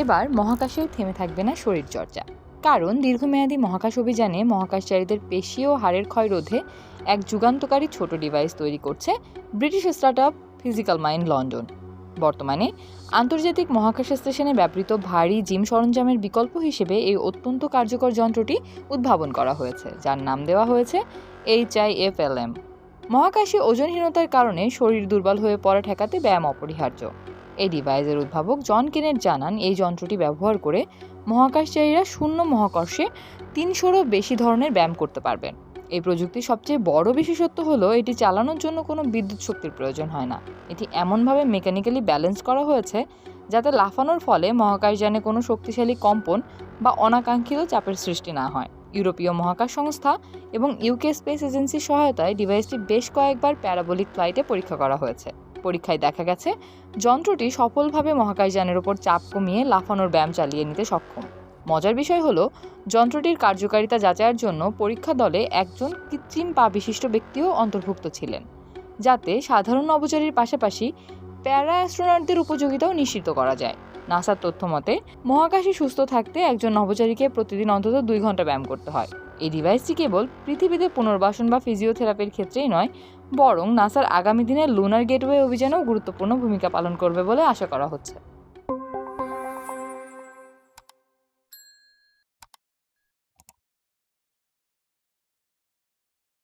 এবার মহাকাশে থেমে থাকবে না শরীরচর্চা, কারণ দীর্ঘমেয়াদী মহাকাশ অভিযানে মহাকাশচারীদের পেশি ও হাড়ের ক্ষয় রোধে এক যুগান্তকারী ছোট ডিভাইস তৈরি করছে British startup physical mind London. বর্তমানে আন্তর্জাতিক মহাকাশ স্টেশনে ব্যবহৃত ভারী জিম সরঞ্জামের বিকল্প হিসেবে এই অত্যন্ত কার্যকর যন্ত্রটি উদ্ভাবন করা হয়েছে, যার নাম দেওয়া হয়েছে HIFLM। মহাকাশে ওজনহীনতার কারণে শরীর দুর্বল হয়ে পড়া ঠেকাতে ব্যায়াম অপরিহার্য। এই ডিভাইসের উদ্ভাবক জন কেনেট জানান, এই যন্ত্রটি ব্যবহার করে মহাকাশচারীরা শূন্য মহাকর্ষে 300-রও বেশি ধরনের ব্যায়াম করতে পারবেন। এই প্রযুক্তির সবচেয়ে বড় বিশেষত্ব হলো এটি চালানোর জন্য কোনো বিদ্যুৎ শক্তির প্রয়োজন হয় না। এটি এমনভাবে মেকানিক্যালি ব্যালেন্স করা হয়েছে যাতে লাফানোর ফলে মহাকাশযানে কোনো শক্তিশালী কম্পন বা অনাকাঙ্ক্ষিত চাপের সৃষ্টি না হয়। ইউরোপীয় মহাকাশ সংস্থা এবং ইউকে স্পেস এজেন্সির সহায়তায় ডিভাইসটি বেশ কয়েকবার প্যারাবোলিক ফ্লাইটে পরীক্ষা করা হয়েছে। পরীক্ষায় দেখা গেছে যন্ত্রটি সফলভাবে মহাকাশযানের ওপর চাপ কমিয়ে লাফানোর ব্যায়াম চালিয়ে নিতে সক্ষম। মজার বিষয় হলো, যন্ত্রটির কার্যকারিতা যাচাইয়ের জন্য পরীক্ষা দলে একজন কৃত্রিম পা বিশিষ্ট ব্যক্তিও অন্তর্ভুক্ত ছিলেন, যাতে সাধারণ নভোচারীর পাশাপাশি প্যারা অ্যাস্ট্রোনটদের উপযোগিতাও নিশ্চিত করা যায়। নাসার তথ্য মতে, মহাকাশে সুস্থ থাকতে একজন নভোচারীকে প্রতিদিন অন্তত 2 ঘন্টা ব্যায়াম করতে হয়। এই ডিভাইসটি কেবল পৃথিবীতে পুনর্বাসন বা ফিজিওথেরাপির ক্ষেত্রেই নয়, বরং নাসার আগামী দিনের লুনার গেটওয়ে অভিযানেও গুরুত্বপূর্ণ ভূমিকা পালন করবে বলে আশা করা হচ্ছে।